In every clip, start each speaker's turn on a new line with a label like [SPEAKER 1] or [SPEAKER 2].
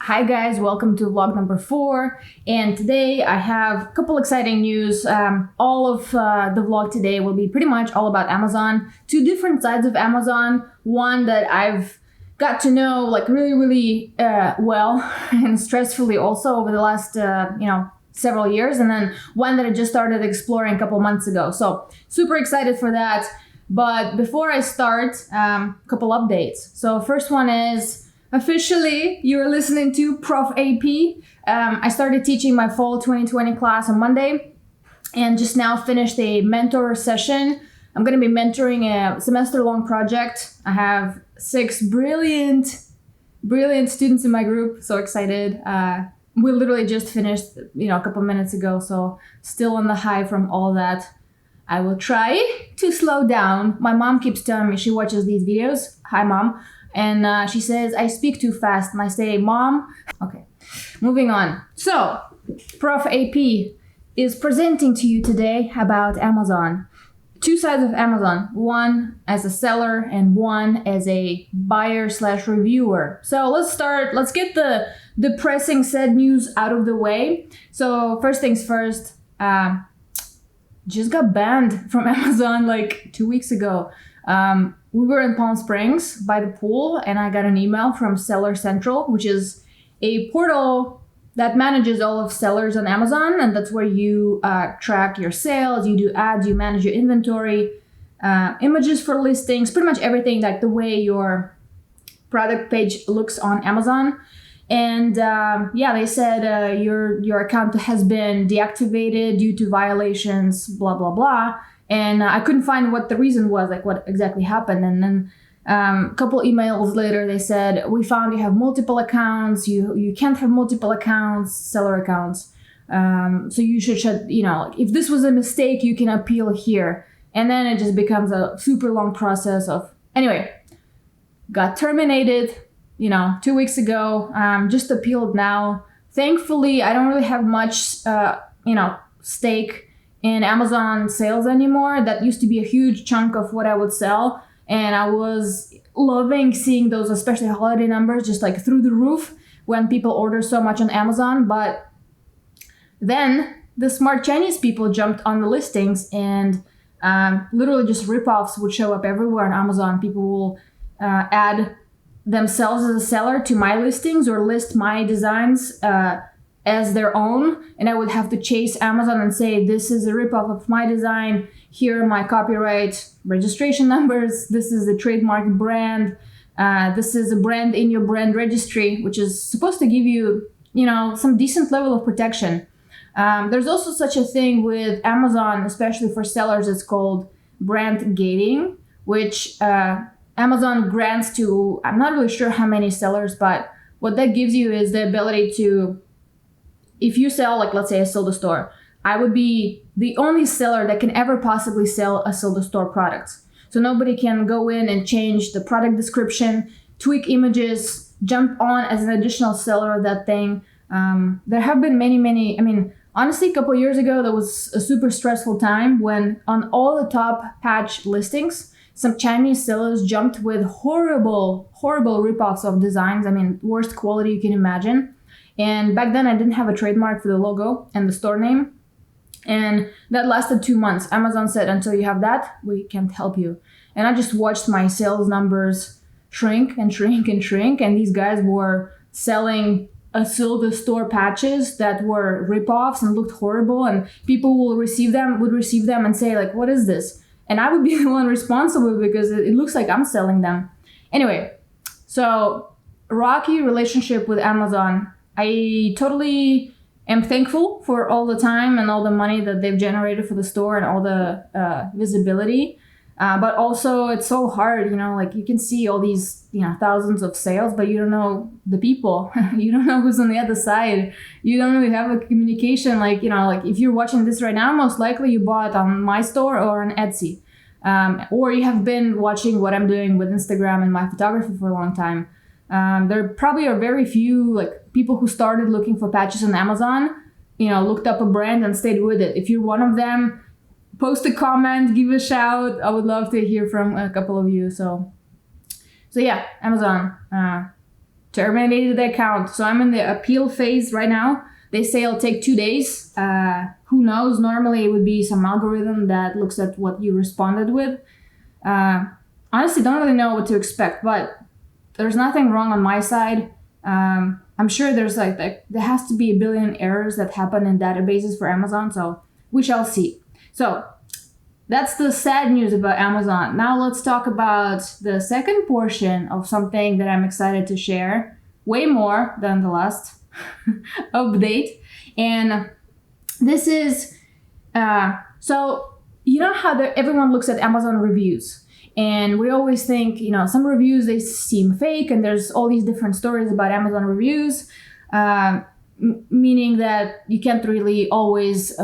[SPEAKER 1] Hi guys, welcome to vlog number 4, and today I have a couple exciting news. All of the vlog today will be pretty much all about Amazon. Two different sides of Amazon. One that I've got to know like really well and stressfully also over the last several years, and then one that I just started exploring a couple months ago. So super excited for that. But before I start, a couple updates. So first one is, officially, you're listening to Prof AP. I started teaching my fall 2020 class on Monday and just now finished a mentor session. I'm going to be mentoring a semester-long project. I have 6 brilliant students in my group. So excited. We literally just finished, a couple minutes ago. So still on the high from all that. I will try to slow down. My mom keeps telling me, she watches these videos. Hi, Mom. And she says, I speak too fast. And I say, Mom. Okay, moving on. So, Prof AP is presenting to you today about Amazon. Two sides of Amazon. One as a seller and one as a buyer/reviewer. So let's get the depressing sad news out of the way. So first things first, just got banned from Amazon like 2 weeks ago. We were in Palm Springs by the pool, and I got an email from Seller Central, which is a portal that manages all of sellers on Amazon, and that's where you track your sales, you do ads, you manage your inventory, images for listings, pretty much everything, like the way your product page looks on Amazon. And they said your account has been deactivated due to violations, blah, blah, blah. And I couldn't find what the reason was, like what exactly happened. And then a couple emails later, they said, we found you have multiple accounts. You can't have multiple accounts, seller accounts. So you should, if this was a mistake, you can appeal here. And then it just becomes a super long process of, anyway, got terminated, 2 weeks ago, just appealed now. Thankfully, I don't really have much, stake in Amazon sales anymore. That used to be a huge chunk of what I would sell. And I was loving seeing those, especially holiday numbers, just like through the roof when people order so much on Amazon. But then the smart Chinese people jumped on the listings, and literally just ripoffs would show up everywhere on Amazon. People will add themselves as a seller to my listings or list my designs as their own, and I would have to chase Amazon and say, this is a ripoff of my design, here are my copyright registration numbers, this is a trademark brand, this is a brand in your brand registry, which is supposed to give you, some decent level of protection. There's also such a thing with Amazon, especially for sellers, it's called brand gating, which Amazon grants to, I'm not really sure how many sellers, but what that gives you is the ability to, if you sell, like let's say Asilda store, I would be the only seller that can ever possibly sell Asilda store products. So nobody can go in and change the product description, tweak images, jump on as an additional seller of that thing. There have been many, honestly, a couple of years ago, there was a super stressful time when on all the top patch listings, some Chinese sellers jumped with horrible ripoffs of designs. Worst quality you can imagine. And back then I didn't have a trademark for the logo and the store name. And that lasted 2 months. Amazon said, until you have that, we can't help you. And I just watched my sales numbers shrink and shrink and shrink. And these guys were selling Asilda store patches that were ripoffs and looked horrible. And people would receive them and say, like, what is this? And I would be the one responsible because it looks like I'm selling them. Anyway, so rocky relationship with Amazon. I totally am thankful for all the time and all the money that they've generated for the store and all the visibility. But also it's so hard, like you can see all these, thousands of sales, but you don't know the people. You don't know who's on the other side. You don't really have a communication. Like if you're watching this right now, most likely you bought on my store or on Etsy. Or you have been watching what I'm doing with Instagram and my photography for a long time. There probably are very few people who started looking for patches on Amazon, looked up a brand and stayed with it. If you're one of them, post a comment, give a shout. I would love to hear from a couple of you. So yeah, Amazon, terminated the account. So I'm in the appeal phase right now. They say it'll take 2 days. Who knows? Normally it would be some algorithm that looks at what you responded with. Honestly, don't really know what to expect, but there's nothing wrong on my side. I'm sure there's there has to be a billion errors that happen in databases for Amazon, so we shall see. So that's the sad news about Amazon. Now let's talk about the second portion of something that I'm excited to share, way more than the last update. And this is, so you know how everyone looks at Amazon reviews. And we always think, some reviews, they seem fake, and there's all these different stories about Amazon reviews, meaning that you can't really always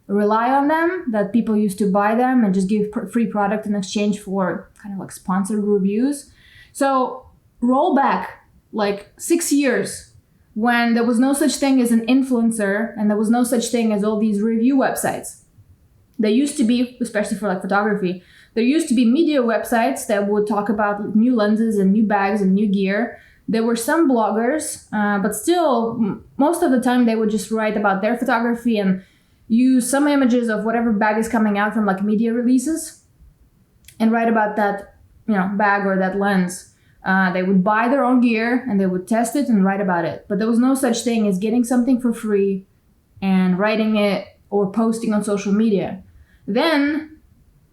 [SPEAKER 1] rely on them, that people used to buy them and just give free product in exchange for kind of like sponsored reviews. So roll back like 6 years when there was no such thing as an influencer and there was no such thing as all these review websites. There used to be, especially for like photography, there used to be media websites that would talk about new lenses and new bags and new gear. There were some bloggers, but still, most of the time they would just write about their photography and use some images of whatever bag is coming out from like media releases and write about that, bag or that lens. They would buy their own gear and they would test it and write about it. But there was no such thing as getting something for free and writing it or posting on social media. Then,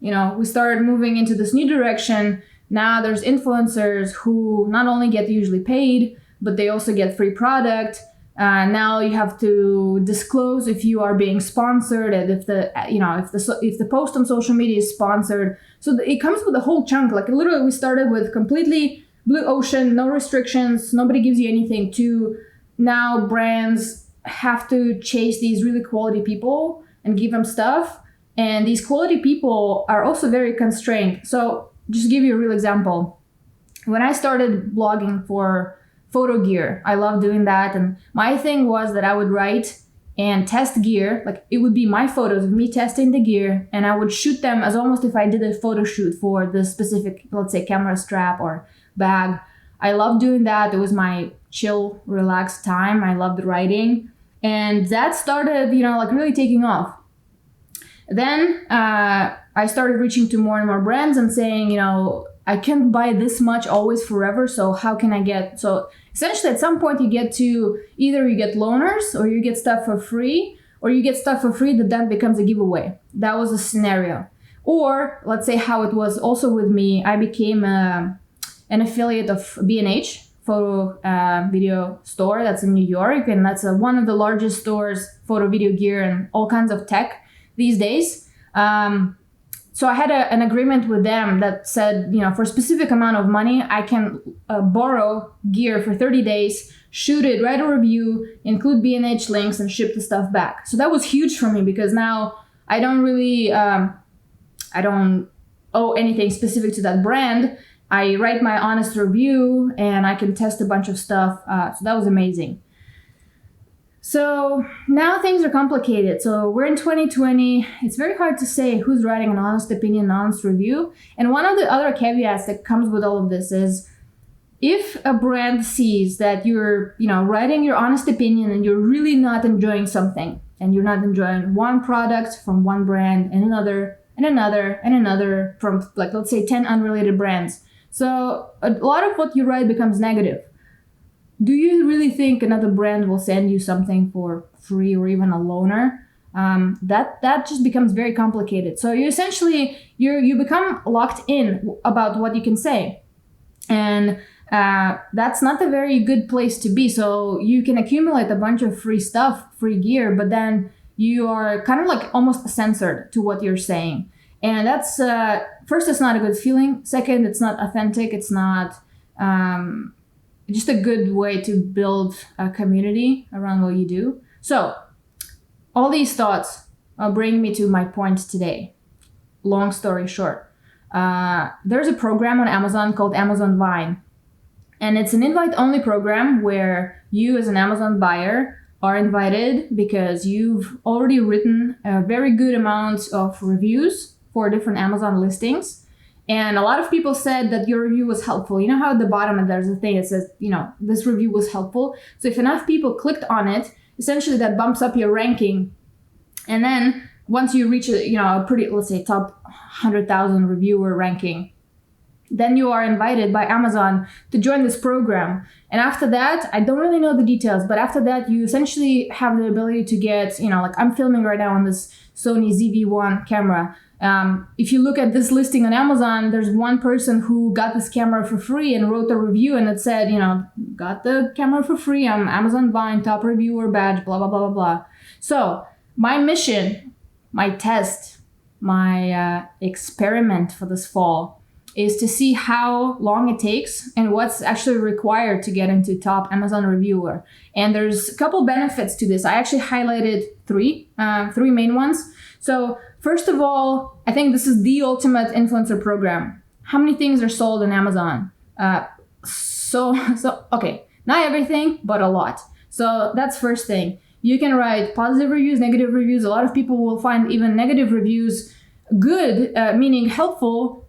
[SPEAKER 1] we started moving into this new direction. Now there's influencers who not only get usually paid, but they also get free product. Now you have to disclose if you are being sponsored and if the post on social media is sponsored. So it comes with a whole chunk. Like literally, we started with completely blue ocean, no restrictions, nobody gives you anything. To now brands have to chase these really quality people and give them stuff. And these quality people are also very constrained. So just to give you a real example, when I started blogging for photo gear, I love doing that. And my thing was that I would write and test gear. Like it would be my photos of me testing the gear, and I would shoot them as almost if I did a photo shoot for the specific, let's say, camera strap or bag. I loved doing that. It was my chill, relaxed time. I loved writing. And that started, really taking off. Then I started reaching to more and more brands and saying, I can't buy this much always forever. So how can I get? So essentially at some point you get to either you get loaners or you get stuff for free, or you get stuff for free that then becomes a giveaway. That was a scenario. Or let's say how it was also with me. I became an affiliate of B&H photo video store that's in New York. And that's one of the largest stores, photo video gear and all kinds of tech these days. So I had an agreement with them that said, for a specific amount of money, I can borrow gear for 30 days, shoot it, write a review, include B&H links, and ship the stuff back. So that was huge for me because now I don't really, I don't owe anything specific to that brand. I write my honest review and I can test a bunch of stuff. So that was amazing. So now things are complicated. So we're in 2020. It's very hard to say who's writing an honest opinion, an honest review. And one of the other caveats that comes with all of this is if a brand sees that you're, writing your honest opinion and you're really not enjoying something, and you're not enjoying one product from one brand and another and another and another from let's say 10 unrelated brands. So a lot of what you write becomes negative. Do you really think another brand will send you something for free or even a loaner? That just becomes very complicated. So you essentially, you become locked in about what you can say. And that's not a very good place to be. So you can accumulate a bunch of free stuff, free gear, but then you are kind of like almost censored to what you're saying. And that's, first, it's not a good feeling. Second, it's not authentic. It's not just a good way to build a community around what you do. So all these thoughts bring me to my point today. Long story short, there's a program on Amazon called Amazon Vine. And it's an invite-only program where you as an Amazon buyer are invited because you've already written a very good amount of reviews for different Amazon listings. And a lot of people said that your review was helpful. You know how at the bottom there's a thing that says, this review was helpful. So if enough people clicked on it, essentially that bumps up your ranking. And then once you reach a pretty, let's say, top 100,000 reviewer ranking, then you are invited by Amazon to join this program. And after that, I don't really know the details, but after that, you essentially have the ability to get, like I'm filming right now on this Sony ZV-1 camera. If you look at this listing on Amazon, there's one person who got this camera for free and wrote a review, and it said, got the camera for free. I'm Amazon Vine top reviewer badge, blah, blah, blah, blah, blah. So my mission, my test, my experiment for this fall is to see how long it takes and what's actually required to get into top Amazon reviewer. And there's a couple benefits to this. I actually highlighted three main ones. So first of all, I think this is the ultimate influencer program. How many things are sold on Amazon? Okay, not everything, but a lot. So that's first thing. You can write positive reviews, negative reviews. A lot of people will find even negative reviews good, meaning helpful,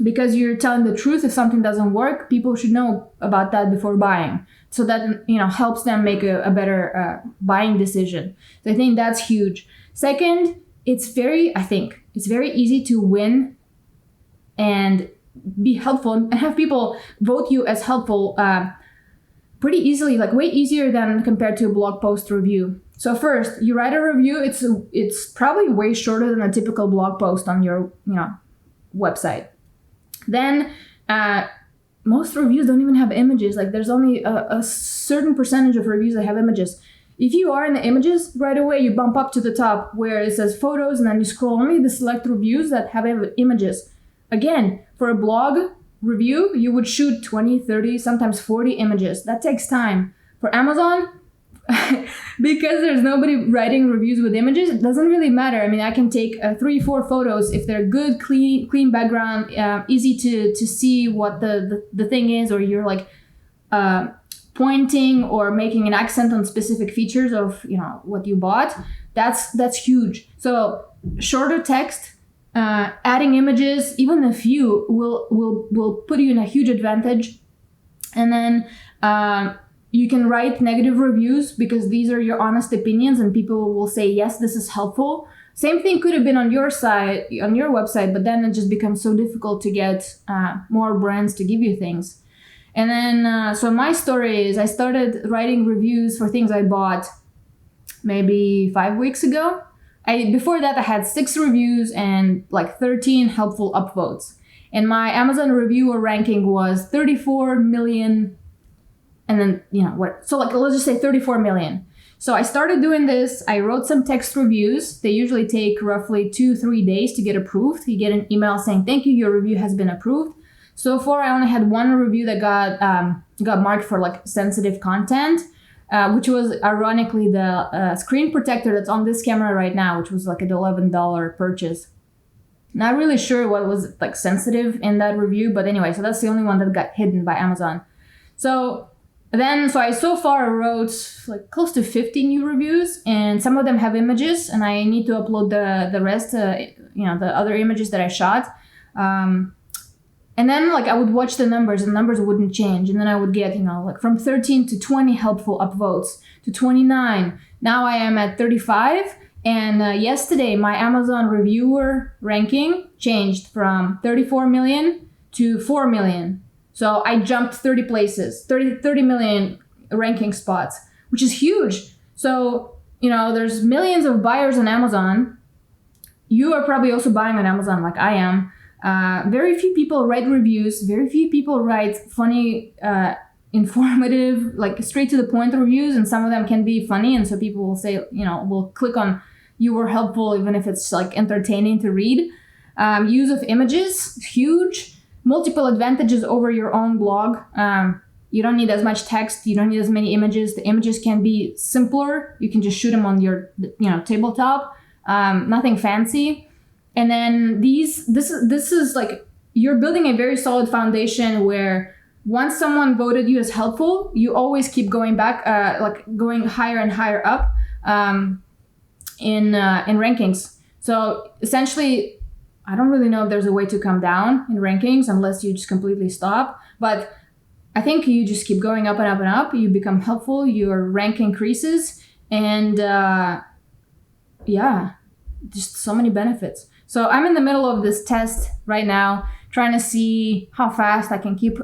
[SPEAKER 1] because you're telling the truth. If something doesn't work, people should know about that before buying. So that, helps them make a better buying decision. So I think that's huge. Second, it's very easy to win and be helpful and have people vote you as helpful pretty easily, like way easier than compared to a blog post review. So first, you write a review. It's probably way shorter than a typical blog post on your website. Then most reviews don't even have images. Like there's only a certain percentage of reviews that have images. If you are in the images, right away you bump up to the top where it says photos, and then you scroll only the select reviews that have images. Again, for a blog review, you would shoot 20, 30, sometimes 40 images. That takes time. For Amazon, because there's nobody writing reviews with images, it doesn't really matter. I mean, I can take 3-4 photos if they're good, clean background, easy to see what the thing is, or you're like pointing or making an accent on specific features of what you bought. That's huge. So shorter text, adding images, even a few will put you in a huge advantage. And then you can write negative reviews because these are your honest opinions and people will say, yes, this is helpful. Same thing could have been on your site, on your website, but then it just becomes so difficult to get more brands to give you things. And then, so my story is I started writing reviews for things I bought maybe 5 weeks ago. Before that, I had 6 reviews and like 13 helpful upvotes. And my Amazon reviewer ranking was 34 million. And then, so like, let's just say 34 million. So I started doing this. I wrote some text reviews. They usually take roughly 2-3 days to get approved. You get an email saying, thank you, your review has been approved. So far, I only had one review that got marked for like sensitive content, which was ironically the screen protector that's on this camera right now, which was like an $11 purchase. Not really sure what was like sensitive in that review, but anyway, so that's the only one that got hidden by Amazon. So I so far wrote like close to 50 new reviews, and some of them have images, and I need to upload the rest, the other images that I shot. And then like I would watch the numbers, and the numbers wouldn't change. And then I would get, like from 13 to 20 helpful upvotes to 29. Now I am at 35. And yesterday my Amazon reviewer ranking changed from 34 million to 4 million. So I jumped 30 places, 30 million ranking spots, which is huge. So, there's millions of buyers on Amazon. You are probably also buying on Amazon like I am. Very few people write reviews. Very few people write funny, informative, like straight to the point reviews. And some of them can be funny. And so people will say, will click on you were helpful, even if it's like entertaining to read. Use of images, huge. Multiple advantages over your own blog. You don't need as much text. You don't need as many images. The images can be simpler. You can just shoot them on your, tabletop. Nothing fancy. And then this is like, you're building a very solid foundation where once someone voted you as helpful, you always keep going back, like going higher and higher up in rankings. So essentially, I don't really know if there's a way to come down in rankings unless you just completely stop. But I think you just keep going up and up and up. You become helpful. Your rank increases. And yeah, just so many benefits. So I'm in the middle of this test right now, trying to see how fast I can keep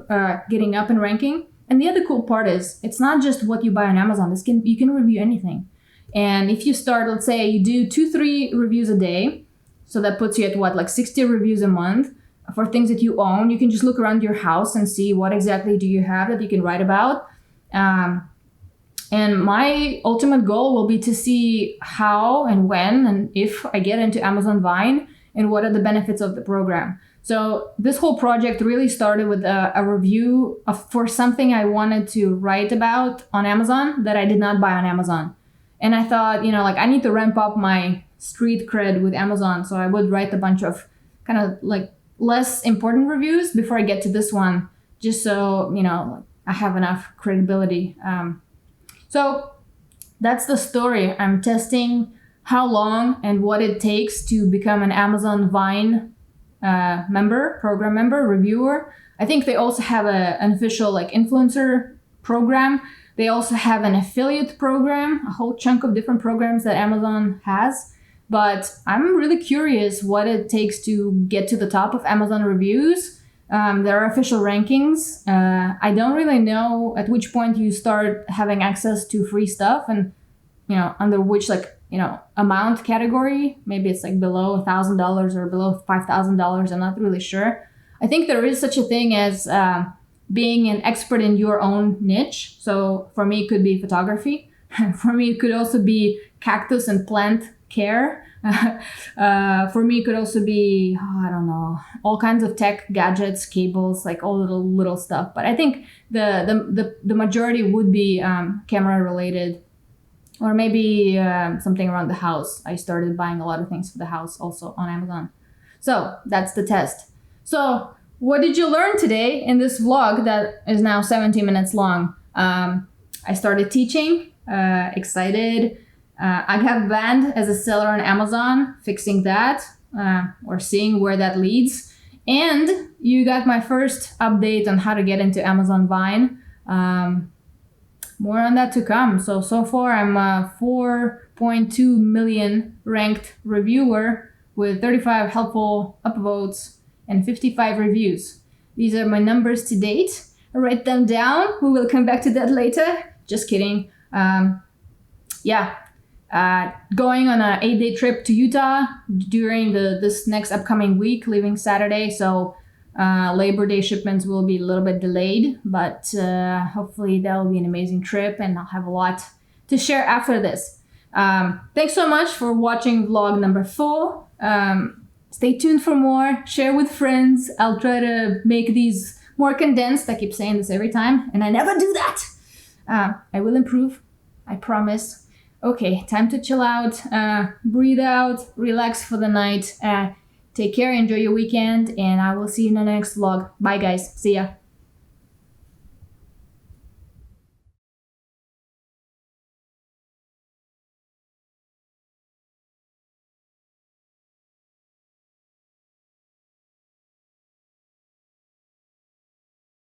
[SPEAKER 1] getting up in ranking. And the other cool part is it's not just what you buy on Amazon. You can review anything. And if you start, let's say you do 2-3 reviews a day, so that puts you at what, like 60 reviews a month for things that you own. You can just look around your house and see what exactly do you have that you can write about. And my ultimate goal will be to see how and when and if I get into Amazon Vine and what are the benefits of the program. So this whole project really started with a review for something I wanted to write about on Amazon that I did not buy on Amazon. And I thought, like I need to ramp up my street cred with Amazon. So I would write a bunch of kind of like less important reviews before I get to this one, just so, I have enough credibility. So that's the story. I'm testing how long and what it takes to become an Amazon Vine program member, reviewer. I think they also have an official like influencer program. They also have an affiliate program, a whole chunk of different programs that Amazon has. But I'm really curious what it takes to get to the top of Amazon reviews. There are official rankings. I don't really know at which point you start having access to free stuff and, under which amount category. Maybe it's like below $1,000 or below $5,000. I'm not really sure. I think there is such a thing as being an expert in your own niche. So for me, it could be photography. For me, it could also be cactus and plant care. For me, it could also be, I don't know, all kinds of tech gadgets, cables, like all little stuff. But I think the majority would be camera related, or maybe something around the house. I started buying a lot of things for the house also on Amazon. So that's the test. So what did you learn today in this vlog that is now 17 minutes long? I started teaching, excited. I got banned as a seller on Amazon, fixing that or seeing where that leads. And you got my first update on how to get into Amazon Vine. More on that to come. So far I'm a 4.2 million ranked reviewer with 35 helpful upvotes and 55 reviews. These are my numbers to date. I'll write them down. We will come back to that later. Just kidding. Going on an 8-day trip to Utah during this next upcoming week, leaving Saturday. So Labor Day shipments will be a little bit delayed, but hopefully that will be an amazing trip and I'll have a lot to share after this. Thanks so much for watching vlog number 4. Stay tuned for more, share with friends. I'll try to make these more condensed. I keep saying this every time and I never do that. I will improve, I promise. Okay, time to chill out, breathe out, relax for the night. Take care, enjoy your weekend, and I will see you in the next vlog. Bye guys, see ya.